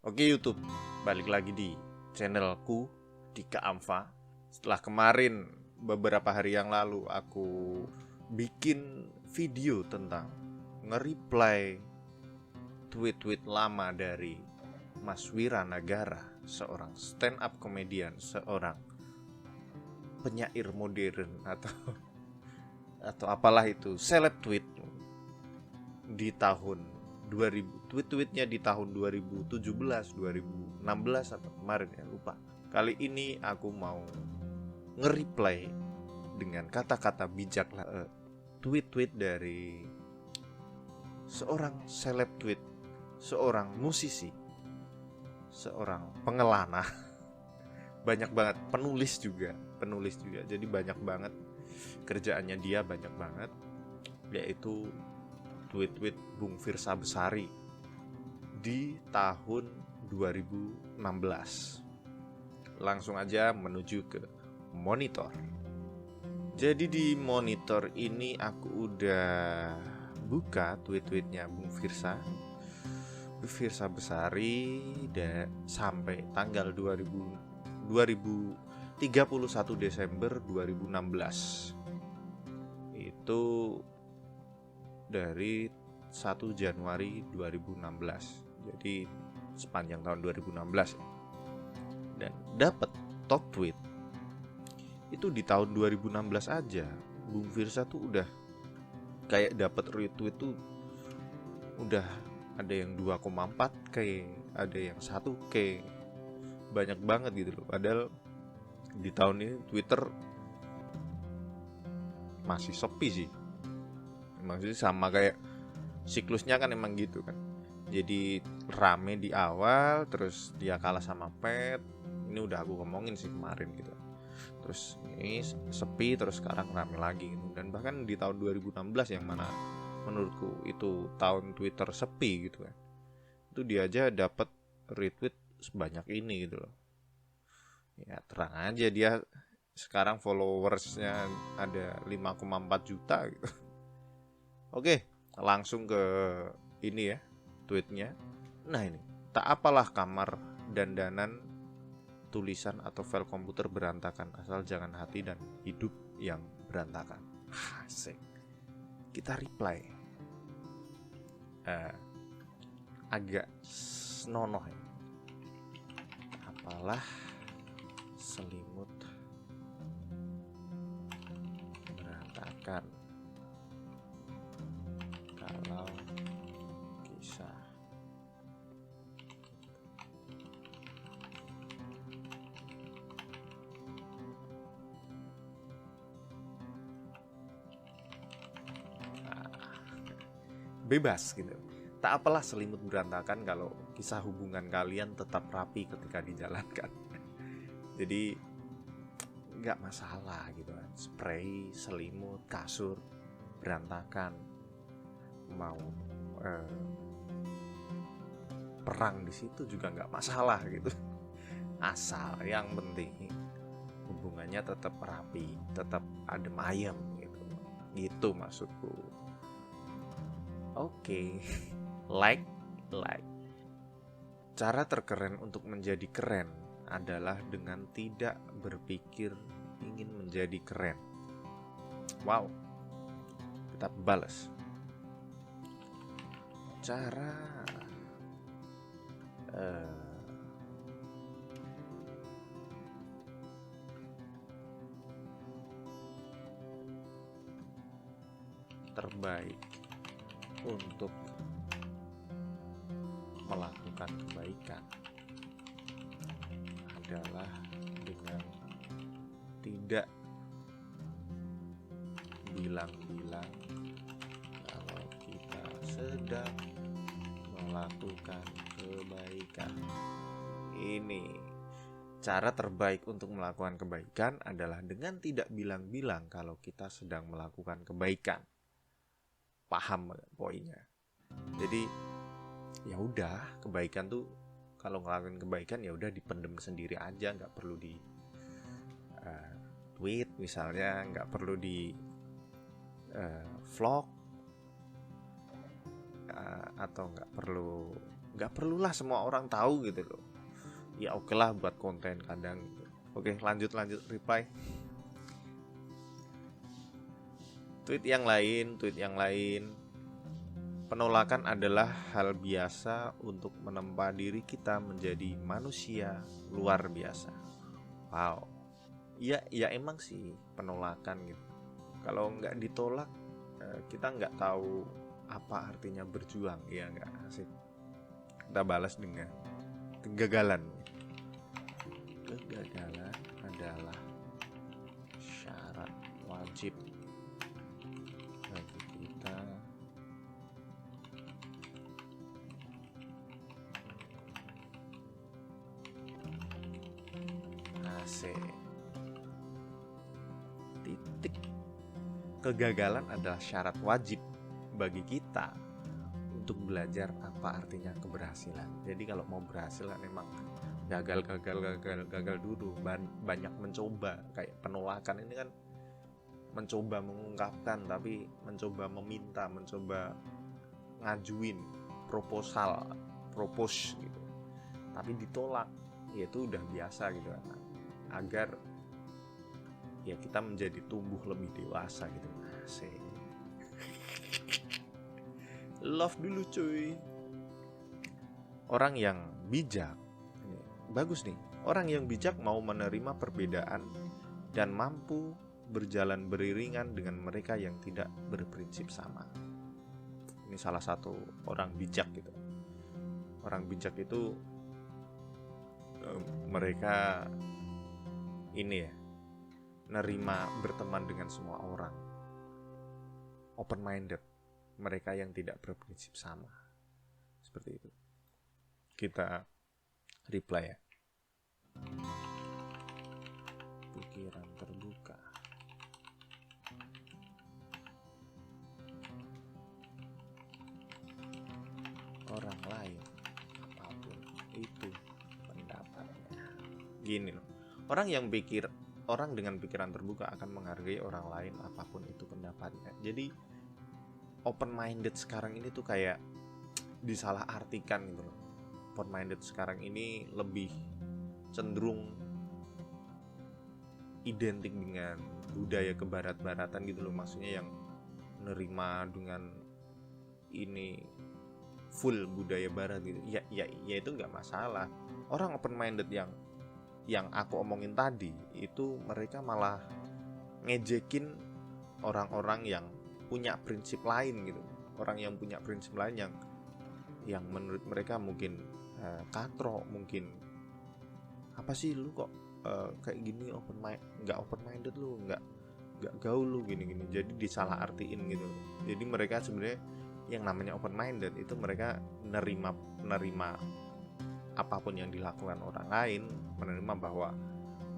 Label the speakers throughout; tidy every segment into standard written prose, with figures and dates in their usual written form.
Speaker 1: Oke YouTube, balik lagi di channelku Dika Amfa. Setelah kemarin beberapa hari yang lalu aku bikin video tentang nge-reply tweet-tweet lama dari Mas Wiranagara, seorang stand up comedian, seorang penyair modern atau apalah itu, seleb tweet di tahun 2000, tweet-tweetnya di tahun 2017, 2016 apa kemarin ya, lupa. Kali ini aku mau nge-reply dengan kata-kata bijak tweet-tweet dari seorang seleb tweet, seorang musisi, seorang pengelana. Banyak banget, penulis juga. Jadi banyak banget kerjaannya dia, banyak banget, yaitu tweet-tweet Bung Firsa Besari di tahun 2016. Langsung aja menuju ke monitor. Jadi di monitor ini aku udah buka tweet-tweetnya Bung Firsa Besari sampai tanggal 31 Desember 2016. Itu dari 1 Januari 2016. Jadi sepanjang tahun 2016 ya. Dan dapat top tweet itu di tahun 2016 aja. Bung Firsa tuh udah kayak dapat retweet tuh udah ada yang 2,4K, ada yang 1K. Banyak banget gitu loh. Padahal di tahun ini Twitter masih sepi sih. Maksudnya sama kayak siklusnya kan emang gitu kan. Jadi rame di awal, terus dia kalah sama Pet. Ini udah aku ngomongin sih kemarin gitu. Terus ini sepi, terus sekarang rame lagi gitu. Dan bahkan di tahun 2016 yang mana menurutku itu tahun Twitter sepi gitu kan, itu dia aja dapat retweet sebanyak ini gitu loh. Ya terang aja dia sekarang followersnya ada 5,4 juta gitu. Oke, langsung ke ini ya, tweetnya. Nah ini, tak apalah kamar dandanan, tulisan atau file komputer berantakan, asal jangan hati dan hidup yang berantakan. Asik. Kita reply. Agak senonoh ya. Apalah selimut berantakan kalau kisah bebas gitu. Tak apalah selimut berantakan kalau kisah hubungan kalian tetap rapi ketika dijalankan. Jadi nggak masalah gitu kan. Spray, selimut, kasur berantakan, mau perang di situ juga nggak masalah gitu. Asal yang penting hubungannya tetap rapi, tetap adem ayem gitu. Gitu maksudku. Oke. Like. Cara terkeren untuk menjadi keren adalah dengan tidak berpikir ingin menjadi keren. Wow. Kita balas. Cara terbaik untuk melakukan kebaikan adalah dengan tidak bilang-bilang kalau kita sedang melakukan kebaikan. Ini cara terbaik untuk melakukan kebaikan adalah dengan tidak bilang-bilang kalau kita sedang melakukan kebaikan. Paham poinnya? Jadi ya udah, kebaikan tuh kalau ngelakuin kebaikan ya udah dipendem sendiri aja, nggak perlu di tweet misalnya, nggak perlu di vlog, atau nggak perlu nggak perlulah semua orang tahu gitu loh. Ya oke lah buat konten kadang gitu. Oke, lanjut reply. Tweet yang lain. Penolakan adalah hal biasa untuk menempa diri kita menjadi manusia luar biasa. Wow. Ya emang sih penolakan gitu. Kalau nggak ditolak, kita nggak tahu apa artinya berjuang. Ya nggak asik. Kita balas dengan kegagalan. Kegagalan adalah syarat wajib bagi kita asik. Titik. Kegagalan adalah syarat wajib bagi kita untuk belajar apa artinya keberhasilan. Jadi kalau mau berhasil kan memang gagal dulu, banyak mencoba. Kayak penolakan ini kan mencoba mengungkapkan, tapi mencoba meminta, mencoba ngajuin propose gitu, tapi ditolak. Ya itu udah biasa gitu kan, agar ya kita menjadi tumbuh lebih dewasa gitu. Asik. Love dulu cuy. Orang yang bijak, ini bagus nih. Orang yang bijak mau menerima perbedaan dan mampu berjalan beriringan dengan mereka yang tidak berprinsip sama. Ini salah satu orang bijak gitu. Orang bijak itu mereka ini ya, nerima berteman dengan semua orang. Open minded. Mereka yang tidak berprinsip sama. Seperti itu. Kita reply ya. Pikiran terbuka. Orang lain apapun itu pendapatnya. Gini loh. Orang dengan pikiran terbuka akan menghargai orang lain apapun itu pendapatnya. Jadi open minded sekarang ini tuh kayak disalahartikan gitu loh. Open minded sekarang ini lebih cenderung identik dengan budaya kebarat-baratan gitu loh. Maksudnya yang menerima dengan ini full budaya barat gitu. Ya itu nggak masalah. Orang open minded yang aku omongin tadi itu mereka malah ngejekin orang-orang yang punya prinsip lain gitu. Orang yang punya prinsip lain yang menurut mereka mungkin katrok, mungkin apa sih lu kok kayak gini nggak open minded lu, nggak gaul lu gini. Jadi disalahartiin gitu. Jadi mereka sebenarnya yang namanya open minded itu mereka menerima apapun yang dilakukan orang lain, menerima bahwa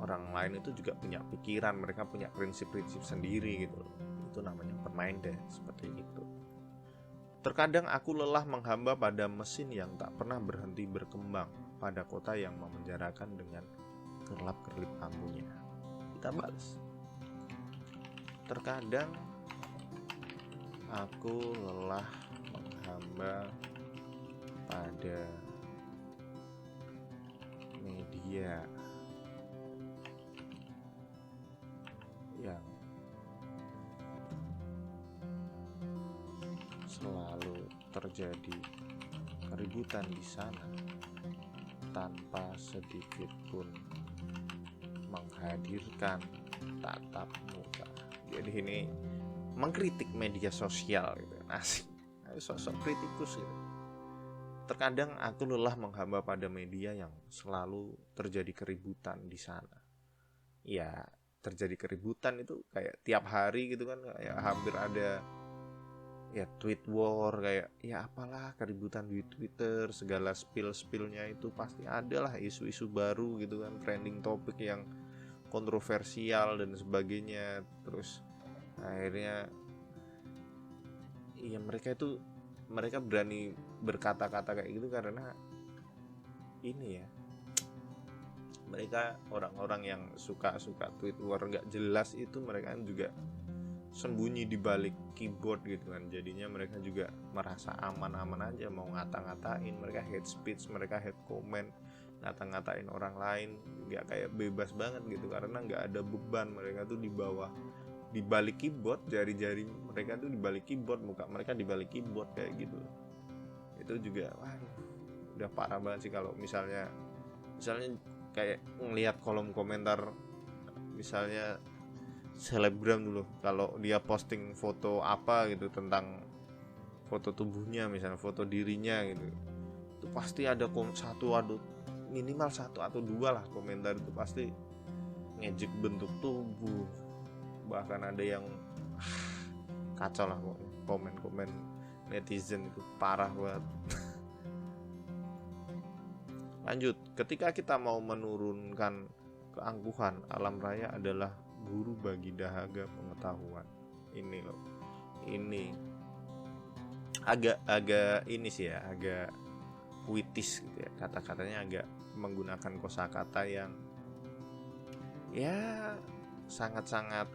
Speaker 1: orang lain itu juga punya pikiran, mereka punya prinsip-prinsip sendiri gitu. Itu namanya open minded, seperti itu. Terkadang aku lelah menghamba pada mesin yang tak pernah berhenti berkembang, pada kota yang memenjarakan dengan kerlap-kerlip lampunya. Kita balas. Terkadang aku lelah menghamba pada media yang selalu terjadi keributan di sana tanpa sedikit pun menghadirkan tatap muka. Jadi ini mengkritik media sosial gitu. Asik. Sosok kritikus gitu. Terkadang aku lelah menghamba pada media yang selalu terjadi keributan di sana. Ya, terjadi keributan itu kayak tiap hari gitu kan, kayak hampir ada ya tweet war, kayak ya apalah keributan di Twitter, segala spill-spillnya itu pasti ada lah isu-isu baru gitu kan, trending topik yang kontroversial dan sebagainya. Terus akhirnya ya mereka berani berkata-kata kayak gitu karena ini ya, mereka orang-orang yang suka tweet war nggak jelas itu, mereka juga sembunyi di balik keyboard gitu kan. Jadinya mereka juga merasa aman-aman aja, mau ngata-ngatain, mereka hate speech, mereka hate comment, ngata-ngatain orang lain, nggak kayak bebas banget gitu, karena nggak ada beban. Mereka tuh di bawah, di balik keyboard, jari-jari mereka tuh di balik keyboard, muka mereka di balik keyboard kayak gitu. Itu juga waduh, udah parah banget sih. Kalau misalnya kayak ngelihat kolom komentar, misalnya selebgram dulu, kalau dia posting foto apa gitu, tentang foto tubuhnya, misalnya foto dirinya gitu, itu pasti ada minimal satu atau dua lah komentar itu pasti ngejek bentuk tubuh. Bahkan ada yang kacau lah komen netizen itu parah banget. Lanjut, ketika kita mau menurunkan keangkuhan, alam raya adalah guru bagi dahaga pengetahuan. Ini loh, ini agak ini sih ya, agak puitis gitu ya, kata-katanya agak menggunakan kosakata yang ya sangat-sangat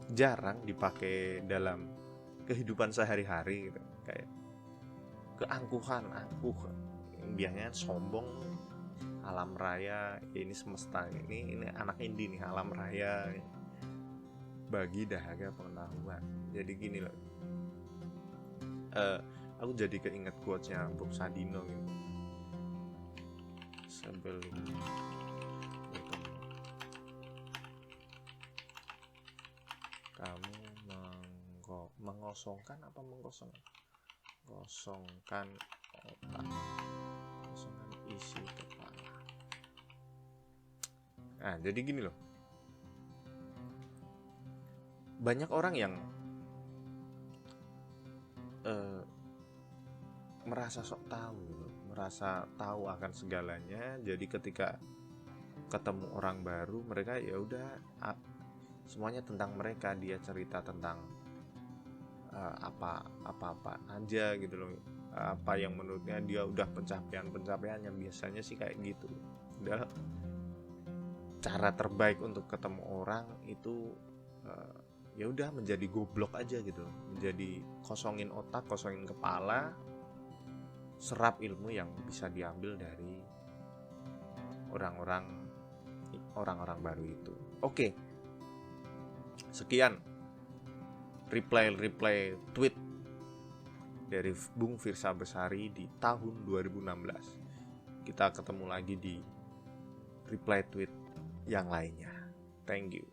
Speaker 1: jarang dipakai dalam kehidupan sehari-hari gitu. Kayak keangkuhan, biasanya sombong, alam raya, ini semesta, ini anak indie nih, alam raya bagi dahaga pengetahuan. Jadi gini loh, aku jadi keinget quotes-nya Bob Sadino gitu. Sebelum kamu mengosongkan kosongkan otak, kosongkan isi kepala. Nah, jadi gini loh, banyak orang yang merasa sok tahu gitu, merasa tahu akan segalanya. Jadi ketika ketemu orang baru, mereka ya udah semuanya tentang mereka, dia cerita tentang apa aja gitu loh, apa yang menurutnya dia udah pencapaiannya. Biasanya sih kayak gitu. Udah, cara terbaik untuk ketemu orang itu ya udah menjadi goblok aja gitu, menjadi kosongin otak, kosongin kepala, serap ilmu yang bisa diambil dari orang-orang baru itu. Oke. Sekian reply tweet dari Bung Firsa Besari di tahun 2016. Kita ketemu lagi di reply tweet yang lainnya. Thank you.